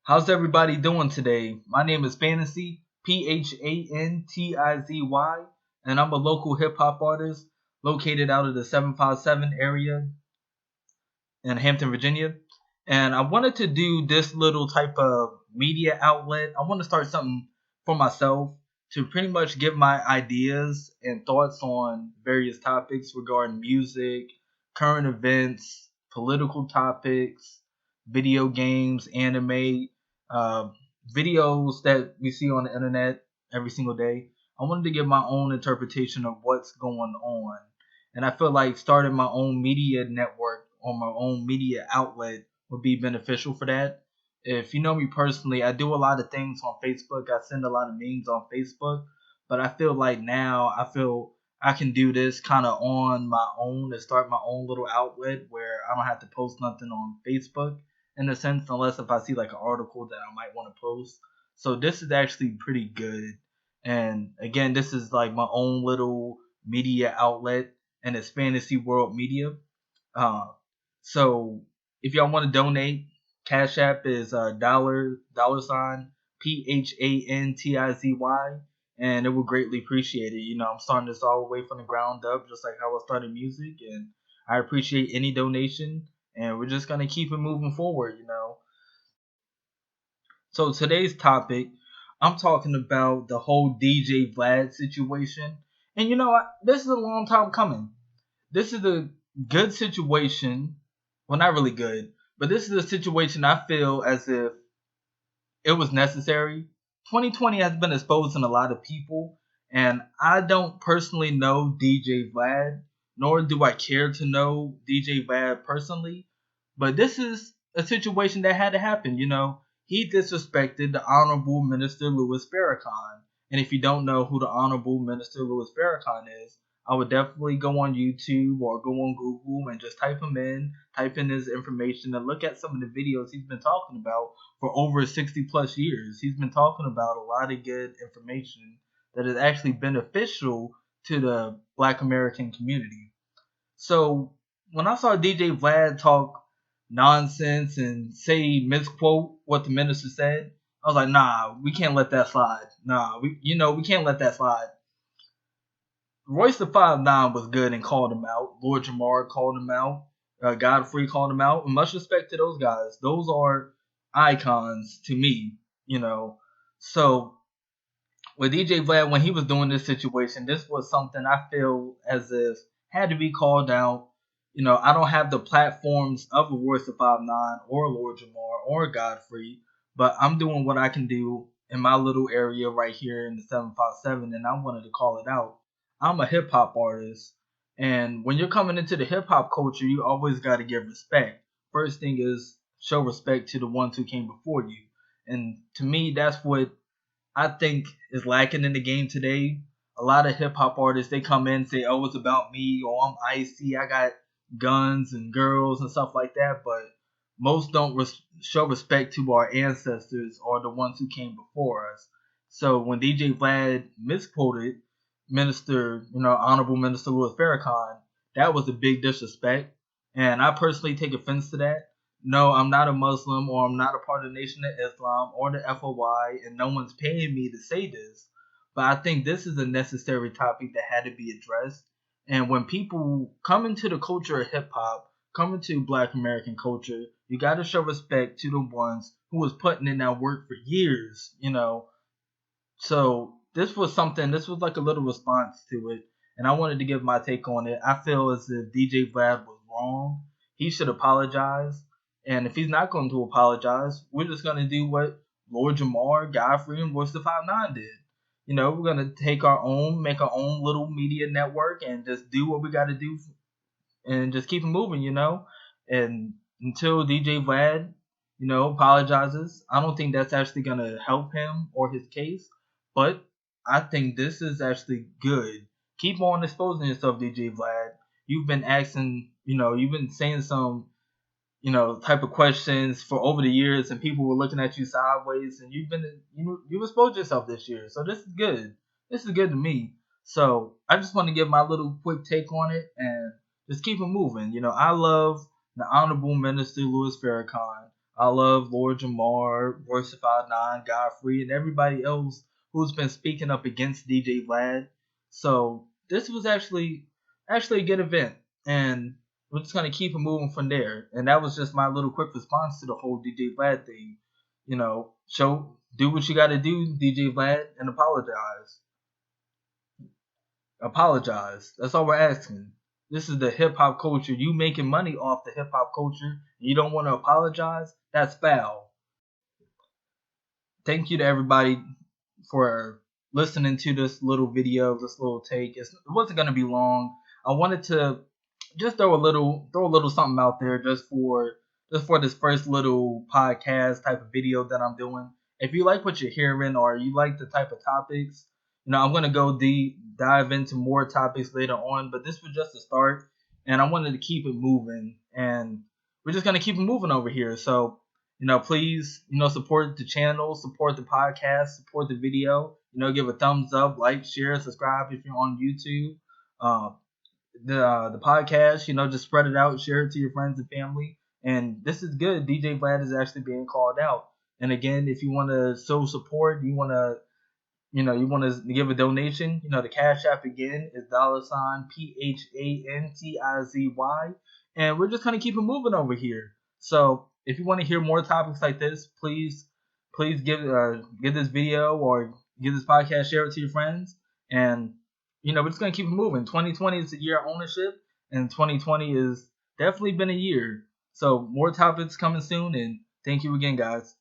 How's everybody doing today? My name is Phantizy, Phantizy, and I'm a local hip hop artist located out of the 757 area in Hampton, Virginia. And I wanted to do this little type of media outlet. I want to start something for myself to pretty much give my ideas and thoughts on various topics regarding music, current events, political topics, video games, anime, uh, videos that we see on the internet every single day. I wanted to give my own interpretation of what's going on. And I feel like starting my own media network or my own media outlet would be beneficial for that. If you know me personally, I do a lot of things on Facebook. I send a lot of memes on Facebook, but I feel like now I can do this kind of on my own and start my own little outlet where I don't have to post nothing on Facebook in a sense, unless if I see like an article that I might want to post. So this is actually pretty good. And again, this is like my own little media outlet, and it's Fantasy World Media. Uh, so if y'all want to donate, Cash App is dollar sign Phantizy, and it would greatly appreciate it. I'm starting this all the way from the ground up, just like how I started music, and I appreciate any donation, and we're just gonna keep it moving forward. So today's topic, I'm talking about the whole DJ Vlad situation, and this is a long time coming. This is a good situation. Well, not really good, but this is a situation I feel as if it was necessary. 2020 has been exposing a lot of people, and I don't personally know DJ Vlad, nor do I care to know DJ Vlad personally. But this is a situation that had to happen. He disrespected the Honorable Minister Louis Farrakhan. And if you don't know who the Honorable Minister Louis Farrakhan is, I would definitely go on YouTube or go on Google and just type in his information and look at some of the videos he's been talking about for over 60 plus years. He's been talking about a lot of good information that is actually beneficial to the Black American community. So when I saw DJ Vlad talk nonsense and say misquote what the minister said, I was like, nah, we can't let that slide. Nah, we can't let that slide. Royce the 5'9" was good and called him out. Lord Jamar called him out. Godfrey called him out. And much respect to those guys. Those are icons to me. So with DJ Vlad, when he was doing this situation, this was something I feel as if had to be called out. I don't have the platforms of a Royce the 5'9" or Lord Jamar or Godfrey, but I'm doing what I can do in my little area right here in the 757, and I wanted to call it out. I'm a hip hop artist, and when you're coming into the hip hop culture, you always got to give respect. First thing is show respect to the ones who came before you, and to me, that's what I think is lacking in the game today. A lot of hip hop artists, they come in and say, "Oh, it's about me," or "I'm icy, I got guns and girls and stuff like that," but most don't show respect to our ancestors or the ones who came before us. So when DJ Vlad misquoted Honorable Minister Louis Farrakhan, that was a big disrespect, and I personally take offense to that. No, I'm not a Muslim or I'm not a part of the Nation of Islam or the FOI, and no one's paying me to say this. But I think this is a necessary topic that had to be addressed. And when people come into the culture of hip hop, come into Black American culture, you got to show respect to the ones who was putting in that work for years. So this was like a little response to it, and I wanted to give my take on it. I feel as if DJ Vlad was wrong. He should apologize, and if he's not going to apologize, we're just going to do what Lord Jamar, Godfrey, and Royce the 5'9" did. We're going to make our own little media network and just do what we got to do and just keep it moving. And until DJ Vlad, apologizes, I don't think that's actually going to help him or his case. But I think this is actually good. Keep on exposing yourself, DJ Vlad. You've been you've been saying some, type of questions for over the years, and people were looking at you sideways, and you've exposed yourself this year. So this is good. This is good to me. So I just want to give my little quick take on it and just keep it moving. I love the Honorable Minister Louis Farrakhan. I love Lord Jamar, Versified Nine, Godfrey, and everybody else who's been speaking up against DJ Vlad. So this was actually a good event, and we're just gonna keep it moving from there. And that was just my little quick response to the whole DJ Vlad thing. Do what you got to do, DJ Vlad, and apologize. Apologize. That's all we're asking. This is the hip hop culture. You making money off the hip hop culture. You don't want to apologize? That's foul. Thank you to everybody for listening to this little video, this little take. It wasn't gonna be long. I wanted to just throw a little something out there just for this first little podcast type of video that I'm doing. If you like what you're hearing or you like the type of topics, I'm gonna go dive into more topics later on. But this was just a start, and I wanted to keep it moving, and we're just gonna keep it moving over here. So please, support the channel, support the podcast, support the video. Give a thumbs up, like, share, subscribe if you're on YouTube. Uh, the podcast, just spread it out, share it to your friends and family. And this is good. DJ Vlad is actually being called out. And again, if you want to show support, you want to give a donation, the Cash App again is $Phantizy. And we're just going to keep it moving over here. So if you want to hear more topics like this, please give this video or give this podcast, share it to your friends. And, we're just going to keep it moving. 2020 is a year of ownership, and 2020 has definitely been a year. So more topics coming soon. And thank you again, guys.